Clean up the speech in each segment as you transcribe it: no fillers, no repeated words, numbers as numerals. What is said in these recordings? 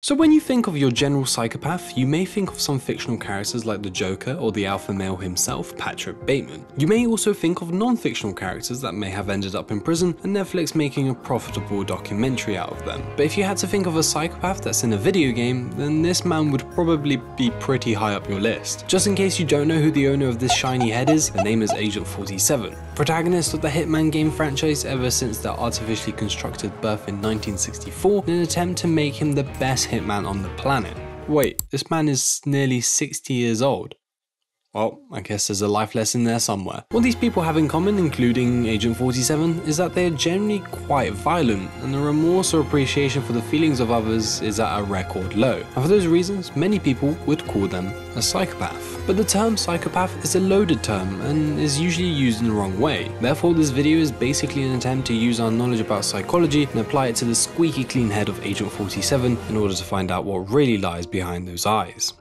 So when you think of your general psychopath, you may think of some fictional characters like the Joker or the alpha male himself, Patrick Bateman. You may also think of non-fictional characters that may have ended up in prison and Netflix making a profitable documentary out of them. But if you had to think of a psychopath that's in a video game, then this man would probably be pretty high up your list. Just in case you don't know who the owner of this shiny head is, the name is Agent 47. Protagonist of the Hitman game franchise ever since their artificially constructed birth in 1964 in an attempt to make him the best hitman on the planet. Wait, this man is nearly 60 years old. Well, I guess there's a life lesson there somewhere. What these people have in common, including Agent 47, is that they are generally quite violent, and the remorse or appreciation for the feelings of others is at a record low. And for those reasons, many people would call them a psychopath. But the term psychopath is a loaded term and is usually used in the wrong way. Therefore, this video is basically an attempt to use our knowledge about psychology and apply it to the squeaky clean head of Agent 47 in order to find out what really lies behind those eyes.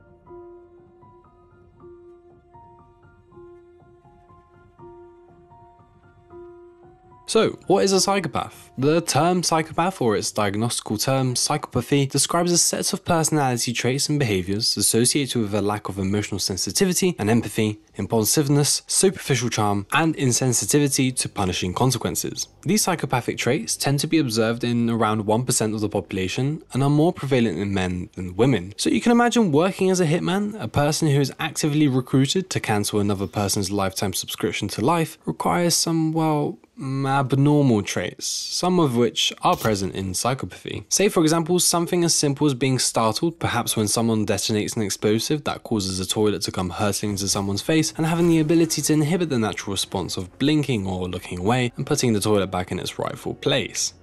So, what is a psychopath? The term psychopath, or its diagnostical term psychopathy, describes a set of personality traits and behaviors associated with a lack of emotional sensitivity and empathy, impulsiveness, superficial charm, and insensitivity to punishing consequences. These psychopathic traits tend to be observed in around 1% of the population and are more prevalent in men than women. So you can imagine working as a hitman, a person who is actively recruited to cancel another person's lifetime subscription to life requires some, well, abnormal traits, some of which are present in psychopathy. Say for example, something as simple as being startled, perhaps when someone detonates an explosive that causes a toilet to come hurtling into someone's face, and having the ability to inhibit the natural response of blinking or looking away and putting the toilet back in its rightful place.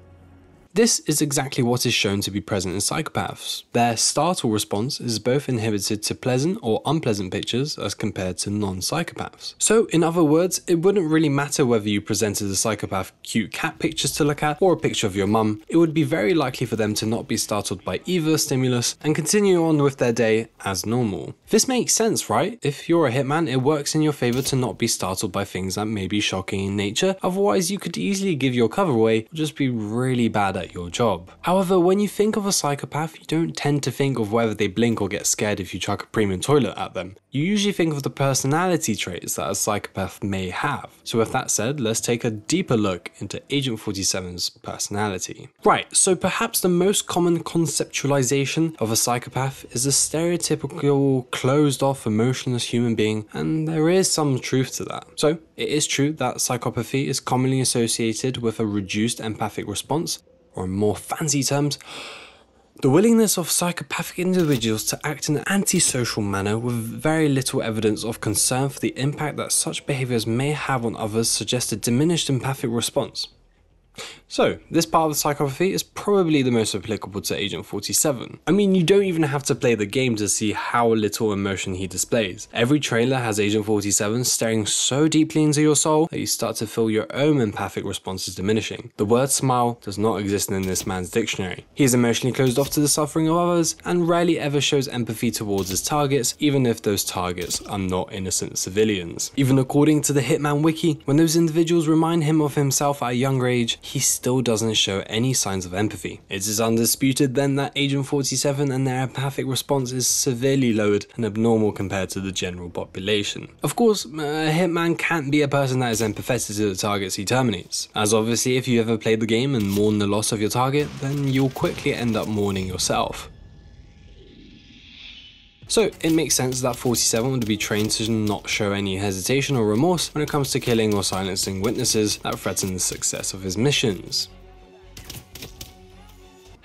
This is exactly what is shown to be present in psychopaths. Their startle response is both inhibited to pleasant or unpleasant pictures as compared to non-psychopaths. So in other words, it wouldn't really matter whether you presented a psychopath cute cat pictures to look at or a picture of your mum, it would be very likely for them to not be startled by either stimulus and continue on with their day as normal. This makes sense, right? If you're a hitman, it works in your favor to not be startled by things that may be shocking in nature, otherwise you could easily give your cover away or just be really bad at your job. However, when you think of a psychopath, you don't tend to think of whether they blink or get scared if you chuck a premium toilet at them. You usually think of the personality traits that a psychopath may have. So with that said, let's take a deeper look into Agent 47's personality. Right, so perhaps the most common conceptualization of a psychopath is a stereotypical closed-off emotionless human being, and there is some truth to that. So it is true that psychopathy is commonly associated with a reduced empathic response, or in more fancy terms, the willingness of psychopathic individuals to act in an antisocial manner with very little evidence of concern for the impact that such behaviours may have on others suggests a diminished empathic response. So, this part of the psychopathy is probably the most applicable to Agent 47. I mean, you don't even have to play the game to see how little emotion he displays. Every trailer has Agent 47 staring so deeply into your soul that you start to feel your own empathic responses diminishing. The word smile does not exist in this man's dictionary. He is emotionally closed off to the suffering of others and rarely ever shows empathy towards his targets, even if those targets are not innocent civilians. Even according to the Hitman Wiki, when those individuals remind him of himself at a younger age, he still doesn't show any signs of empathy. It is undisputed then that Agent 47 and their empathic response is severely lowered and abnormal compared to the general population. Of course, a hitman can't be a person that is empathetic to the targets he terminates, as obviously if you ever played the game and mourn the loss of your target, then you'll quickly end up mourning yourself. So it makes sense that 47 would be trained to not show any hesitation or remorse when it comes to killing or silencing witnesses that threaten the success of his missions.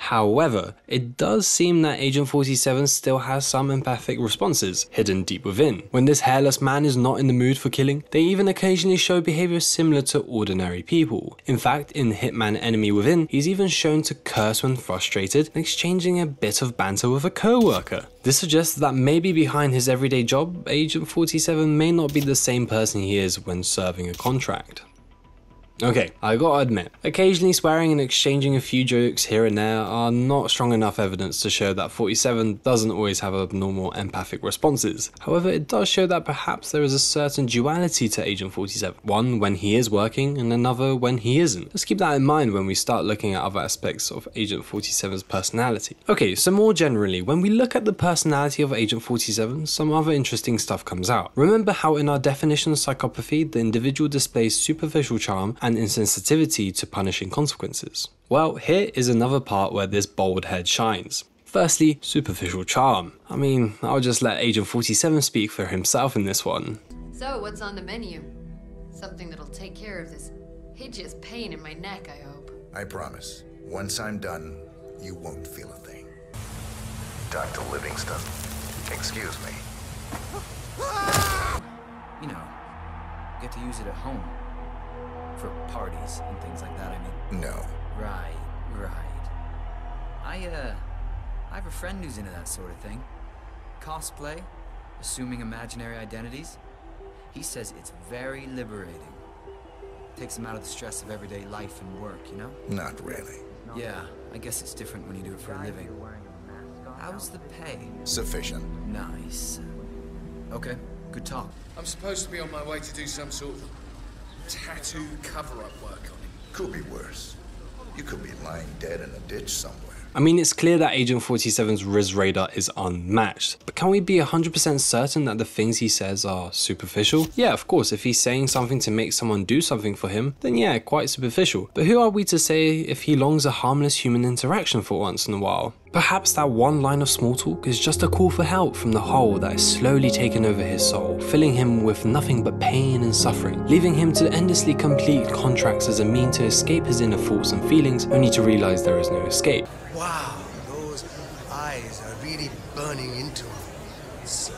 However, it does seem that Agent 47 still has some empathic responses hidden deep within. When this hairless man is not in the mood for killing, they even occasionally show behavior similar to ordinary people. In fact, in Hitman Enemy Within, he's even shown to curse when frustrated and exchanging a bit of banter with a co-worker. This suggests that maybe behind his everyday job, Agent 47 may not be the same person he is when serving a contract. Okay, I gotta admit, occasionally swearing and exchanging a few jokes here and there are not strong enough evidence to show that 47 doesn't always have abnormal empathic responses. However, it does show that perhaps there is a certain duality to Agent 47, one when he is working and another when he isn't. Let's keep that in mind when we start looking at other aspects of Agent 47's personality. Okay, so more generally, when we look at the personality of Agent 47, some other interesting stuff comes out. Remember how in our definition of psychopathy, the individual displays superficial charm and insensitivity to punishing consequences? Well, here is another part where this bold head shines. Firstly, superficial charm. I mean, I'll just let Agent 47 speak for himself in this one. So, what's on the menu? Something that'll take care of this hideous pain in my neck, I hope. I promise. Once I'm done, you won't feel a thing. Dr. Livingston, excuse me. You know, get to use it at home. For parties and things like that, I mean. No. Right. I have a friend who's into that sort of thing. Cosplay, assuming imaginary identities. He says it's very liberating. Takes him out of the stress of everyday life and work, you know? Not really. Yeah, I guess it's different when you do it for a living. How's the pay? Sufficient. Nice. Okay, good talk. I'm supposed to be on my way to do some sort of tattoo cover-up work on him. Could be worse. You could be lying dead in a ditch somewhere. I mean, it's clear that Agent 47's Riz radar is unmatched, but can we be 100% certain that the things he says are superficial? Yeah, of course, if he's saying something to make someone do something for him, then yeah, quite superficial. But who are we to say if he longs a harmless human interaction for once in a while? Perhaps that one line of small talk is just a call for help from the hole that is slowly taking over his soul, filling him with nothing but pain and suffering, leaving him to endlessly complete contracts as a mean to escape his inner thoughts and feelings, only to realize there is no escape. Wow, those eyes are really burning into me. It's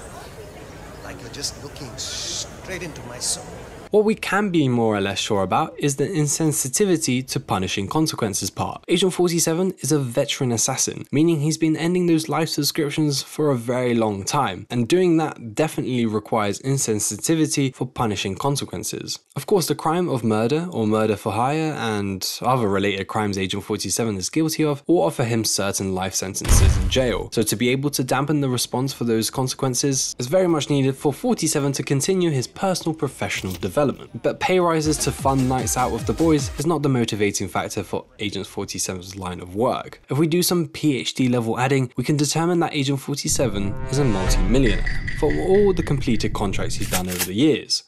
like you're just looking straight into my soul. What we can be more or less sure about is the insensitivity to punishing consequences part. Agent 47 is a veteran assassin, meaning he's been ending those life subscriptions for a very long time, and doing that definitely requires insensitivity for punishing consequences. Of course, the crime of murder or murder for hire and other related crimes Agent 47 is guilty of will offer him certain life sentences in jail, so to be able to dampen the response for those consequences is very much needed for 47 to continue his personal professional development. But pay rises to fun nights out with the boys is not the motivating factor for Agent 47's line of work. If we do some PhD level adding, we can determine that Agent 47 is a multi-millionaire for all the completed contracts he's done over the years.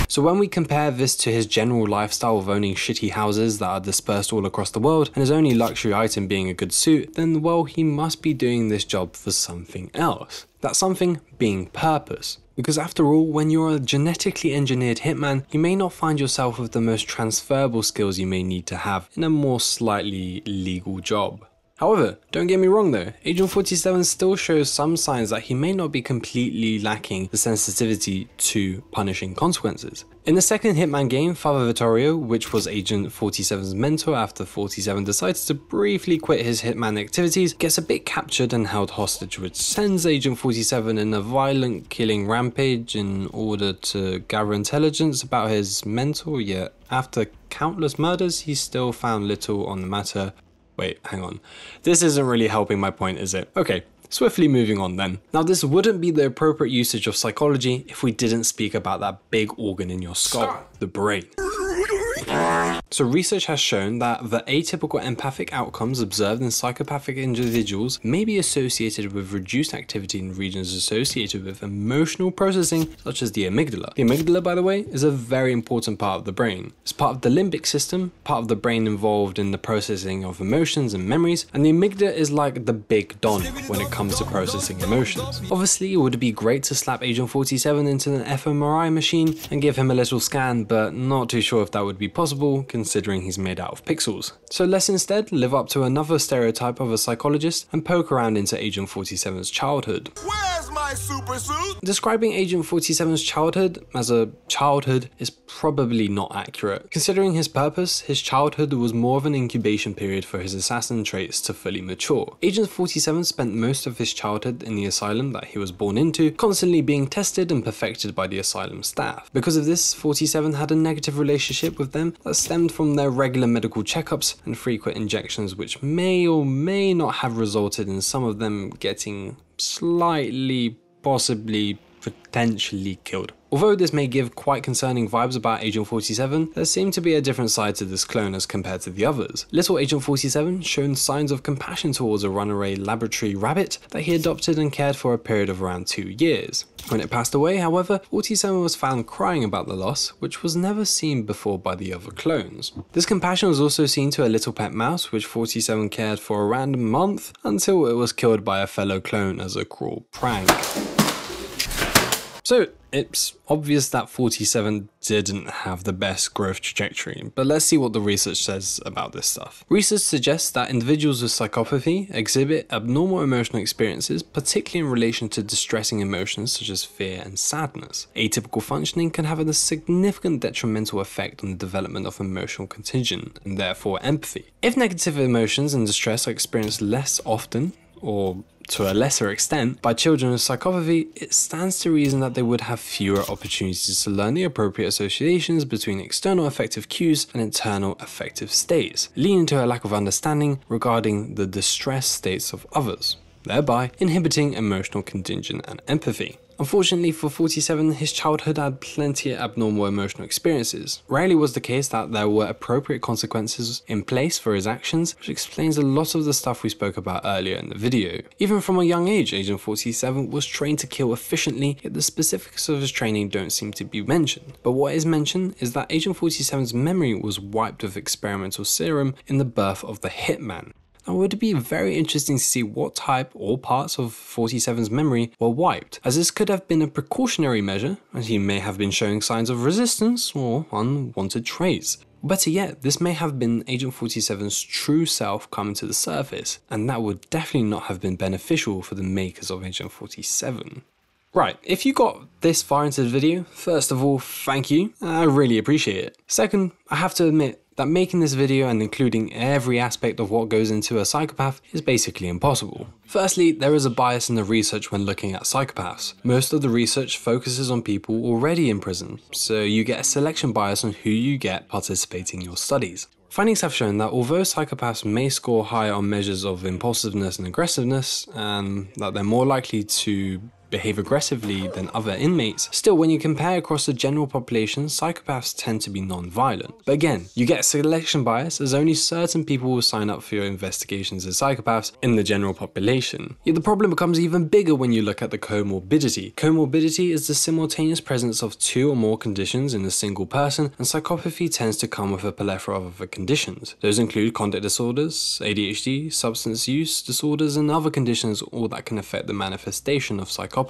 So when we compare this to his general lifestyle of owning shitty houses that are dispersed all across the world and his only luxury item being a good suit, then well, he must be doing this job for something else. That something being purpose. Because after all, when you're a genetically engineered hitman, you may not find yourself with the most transferable skills you may need to have in a more slightly legal job. However, don't get me wrong though, Agent 47 still shows some signs that he may not be completely lacking the sensitivity to punishing consequences. In the second Hitman game, Father Vittorio, which was Agent 47's mentor after 47 decides to briefly quit his Hitman activities, gets a bit captured and held hostage, which sends Agent 47 in a violent killing rampage in order to gather intelligence about his mentor, yet after countless murders, he still found little on the matter. Wait, hang on. This isn't really helping my point, is it? Okay, swiftly moving on then. Now this wouldn't be the appropriate usage of psychology if we didn't speak about that big organ in your skull, the brain. So research has shown that the atypical empathic outcomes observed in psychopathic individuals may be associated with reduced activity in regions associated with emotional processing, such as the amygdala. The amygdala, by the way, is a very important part of the brain. It's part of the limbic system, part of the brain involved in the processing of emotions and memories, and the amygdala is like the big don when it comes to processing emotions. Obviously, it would be great to slap Agent 47 into an fMRI machine and give him a little scan, but not too sure if that would be possible considering he's made out of pixels. So let's instead live up to another stereotype of a psychologist and poke around into Agent 47's childhood. Where's my my super suit! Describing Agent 47's childhood as a childhood is probably not accurate. Considering his purpose, his childhood was more of an incubation period for his assassin traits to fully mature. Agent 47 spent most of his childhood in the asylum that he was born into, constantly being tested and perfected by the asylum staff. Because of this, 47 had a negative relationship with them that stemmed from their regular medical checkups and frequent injections, which may or may not have resulted in some of them getting slightly, possibly, potentially killed. Although this may give quite concerning vibes about Agent 47, there seemed to be a different side to this clone as compared to the others. Little Agent 47 showed signs of compassion towards a runaway laboratory rabbit that he adopted and cared for a period of around 2 years. When it passed away, however, 47 was found crying about the loss, which was never seen before by the other clones. This compassion was also seen to a little pet mouse, which 47 cared for around a month, until it was killed by a fellow clone as a cruel prank. So, it's obvious that 47 didn't have the best growth trajectory, but let's see what the research says about this stuff. Research suggests that individuals with psychopathy exhibit abnormal emotional experiences, particularly in relation to distressing emotions such as fear and sadness. Atypical functioning can have a significant detrimental effect on the development of emotional contagion, and therefore empathy. If negative emotions and distress are experienced less often, or to a lesser extent, by children with psychopathy, it stands to reason that they would have fewer opportunities to learn the appropriate associations between external affective cues and internal affective states, leading to a lack of understanding regarding the distressed states of others, thereby inhibiting emotional contagion and empathy. Unfortunately for 47, his childhood had plenty of abnormal emotional experiences. Rarely was the case that there were appropriate consequences in place for his actions, which explains a lot of the stuff we spoke about earlier in the video. Even from a young age, Agent 47 was trained to kill efficiently, yet the specifics of his training don't seem to be mentioned. But what is mentioned is that Agent 47's memory was wiped with experimental serum in the birth of the hitman. Now, it would be very interesting to see what type or parts of 47's memory were wiped, as this could have been a precautionary measure, as he may have been showing signs of resistance or unwanted traits. Better yet, this may have been Agent 47's true self coming to the surface, and that would definitely not have been beneficial for the makers of Agent 47. Right, if you got this far into the video, first of all, thank you, I really appreciate it. Second, I have to admit that making this video and including every aspect of what goes into a psychopath is basically impossible. Firstly, there is a bias in the research when looking at psychopaths. Most of the research focuses on people already in prison, so you get a selection bias on who you get participating in your studies. Findings have shown that although psychopaths may score higher on measures of impulsiveness and aggressiveness, and that they're more likely to behave aggressively than other inmates, still when you compare across the general population, psychopaths tend to be non-violent. But again, you get selection bias as only certain people will sign up for your investigations as psychopaths in the general population. Yet the problem becomes even bigger when you look at the comorbidity. Comorbidity is the simultaneous presence of 2 or more conditions in a single person, and psychopathy tends to come with a plethora of other conditions. Those include conduct disorders, ADHD, substance use disorders, and other conditions, all that can affect the manifestation of psychopathy.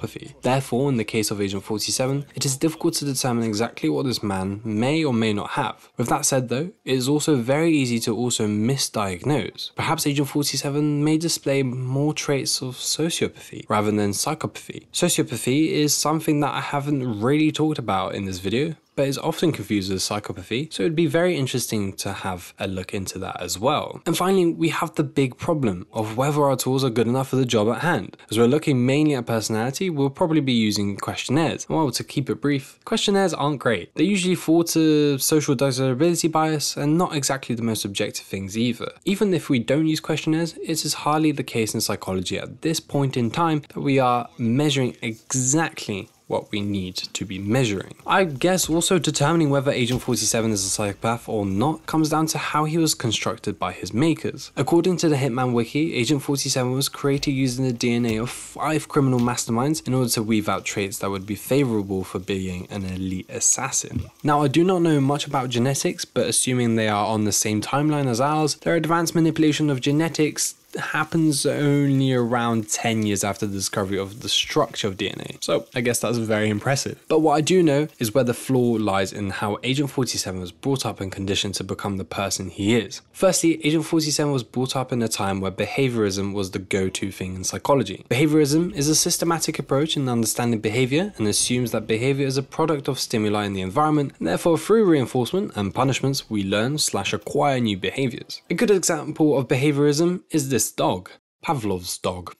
Therefore, in the case of Agent 47, it is difficult to determine exactly what this man may or may not have. With that said though, it is also very easy to also misdiagnose. Perhaps Agent 47 may display more traits of sociopathy rather than psychopathy. Sociopathy is something that I haven't really talked about in this video, but is often confused with psychopathy, so it'd be very interesting to have a look into that as well. And finally, we have the big problem of whether our tools are good enough for the job at hand. As we're looking mainly at personality, we'll probably be using questionnaires. Well, to keep it brief, questionnaires aren't great. They usually fall to social desirability bias and not exactly the most objective things either. Even if we don't use questionnaires, it is hardly the case in psychology at this point in time that we are measuring exactly what we need to be measuring. I guess also determining whether Agent 47 is a psychopath or not comes down to how he was constructed by his makers. According to the Hitman Wiki, Agent 47 was created using the DNA of 5 criminal masterminds in order to weave out traits that would be favorable for being an elite assassin. Now, I do not know much about genetics, but assuming they are on the same timeline as ours, their advanced manipulation of genetics happens only around 10 years after the discovery of the structure of DNA. So I guess that's very impressive. But what I do know is where the flaw lies in how Agent 47 was brought up and conditioned to become the person he is. Firstly, Agent 47 was brought up in a time where behaviorism was the go-to thing in psychology. Behaviorism is a systematic approach in understanding behavior and assumes that behavior is a product of stimuli in the environment, and therefore through reinforcement and punishments we learn/acquire new behaviors. A good example of behaviorism is this dog, Pavlov's dog.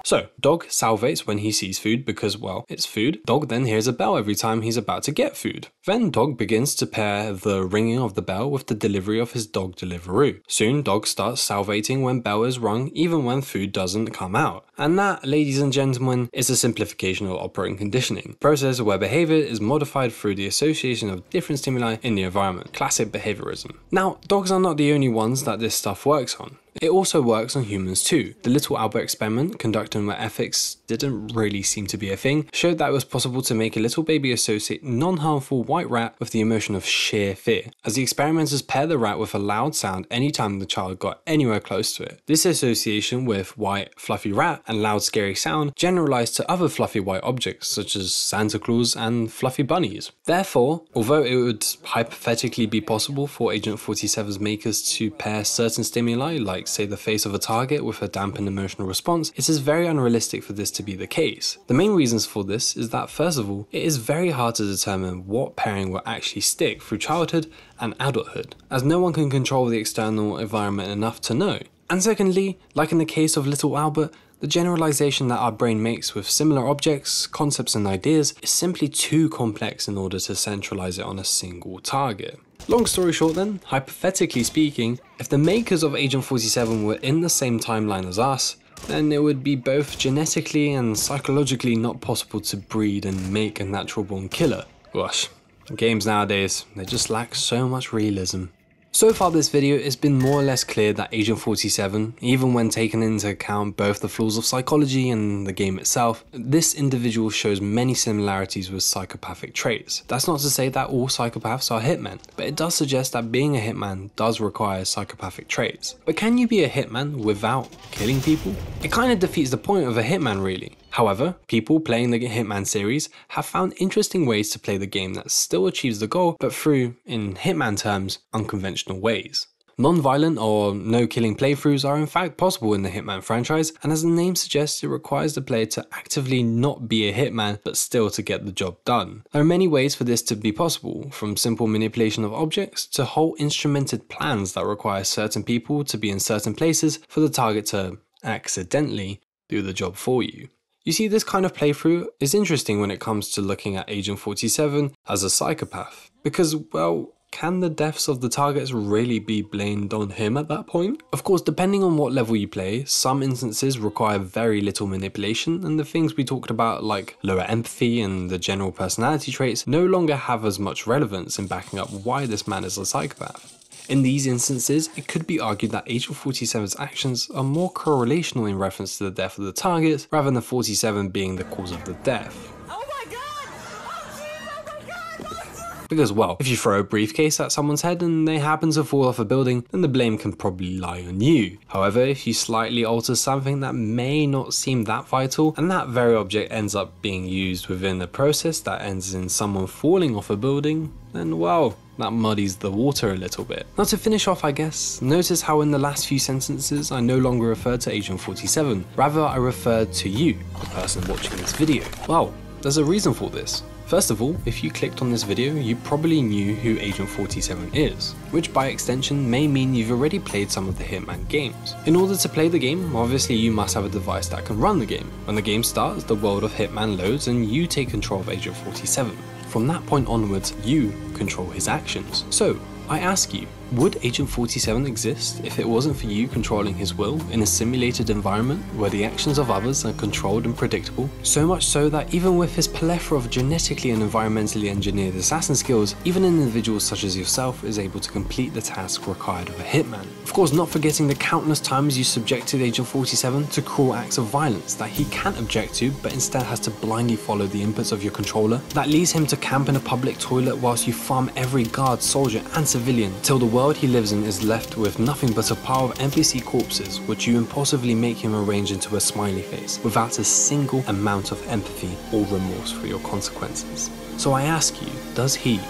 So, dog salivates when he sees food because, well, it's food. Dog then hears a bell every time he's about to get food. Then dog begins to pair the ringing of the bell with the delivery of his dog Deliveroo. Soon, dog starts salivating when bell is rung even when food doesn't come out. And that, ladies and gentlemen, is a simplification of operant conditioning, a process where behavior is modified through the association of different stimuli in the environment. Classic behaviorism. Now, dogs are not the only ones that this stuff works on. It also works on humans too. The Little Albert experiment, conducted where ethics didn't really seem to be a thing, showed that it was possible to make a little baby associate non-harmful white rat with the emotion of sheer fear, as the experimenters paired the rat with a loud sound anytime the child got anywhere close to it. This association with white fluffy rat and loud scary sound generalized to other fluffy white objects such as Santa Claus and fluffy bunnies. Therefore, although it would hypothetically be possible for Agent 47's makers to pair certain stimuli like say the face of a target with a dampened emotional response, it is very unrealistic for this to be the case. The main reasons for this is that first of all, it is very hard to determine what pairing will actually stick through childhood and adulthood, as no one can control the external environment enough to know. And secondly, like in the case of Little Albert, the generalization that our brain makes with similar objects, concepts and ideas is simply too complex in order to centralize it on a single target. Long story short then, hypothetically speaking, if the makers of Agent 47 were in the same timeline as us, then it would be both genetically and psychologically not possible to breed and make a natural born killer. Gosh, games nowadays, they just lack so much realism. So far this video, it's been more or less clear that Agent 47, even when taking into account both the flaws of psychology and the game itself, this individual shows many similarities with psychopathic traits. That's not to say that all psychopaths are hitmen, but it does suggest that being a hitman does require psychopathic traits. But can you be a hitman without killing people? It kind of defeats the point of a hitman really. However, people playing the Hitman series have found interesting ways to play the game that still achieves the goal, but through, in Hitman terms, unconventional ways. Non-violent or no-killing playthroughs are in fact possible in the Hitman franchise, and as the name suggests, it requires the player to actively not be a hitman, but still to get the job done. There are many ways for this to be possible, from simple manipulation of objects to whole instrumented plans that require certain people to be in certain places for the target to accidentally do the job for you. You see, this kind of playthrough is interesting when it comes to looking at Agent 47 as a psychopath, because, well, can the deaths of the targets really be blamed on him at that point? Of course, depending on what level you play, some instances require very little manipulation, and the things we talked about like lower empathy and the general personality traits no longer have as much relevance in backing up why this man is a psychopath. In these instances, it could be argued that Agent 47's actions are more correlational in reference to the death of the target, rather than 47 being the cause of the death. Oh my god! Oh jeez, oh my god! Because, well, if you throw a briefcase at someone's head and they happen to fall off a building, then the blame can probably lie on you. However, if you slightly alter something that may not seem that vital, and that very object ends up being used within a process that ends in someone falling off a building, then, well, that muddies the water a little bit. Now to finish off, I guess, notice how in the last few sentences I no longer referred to Agent 47, rather I referred to you, the person watching this video. Well, there's a reason for this. First of all, if you clicked on this video, you probably knew who Agent 47 is, which by extension may mean you've already played some of the Hitman games. In order to play the game, obviously you must have a device that can run the game. When the game starts, the world of Hitman loads and you take control of Agent 47. From that point onwards, you control his actions. So, I ask you, would Agent 47 exist if it wasn't for you controlling his will in a simulated environment where the actions of others are controlled and predictable? So much so that even with his plethora of genetically and environmentally engineered assassin skills, even an individual such as yourself is able to complete the task required of a hitman. Of course, not forgetting the countless times you subjected Agent 47 to cruel acts of violence that he can't object to, but instead has to blindly follow the inputs of your controller. That leads him to camp in a public toilet whilst you farm every guard, soldier and civilian till the world world he lives in is left with nothing but a pile of NPC corpses which you impulsively make him arrange into a smiley face without a single amount of empathy or remorse for your consequences. So I ask you, does he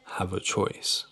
have a choice?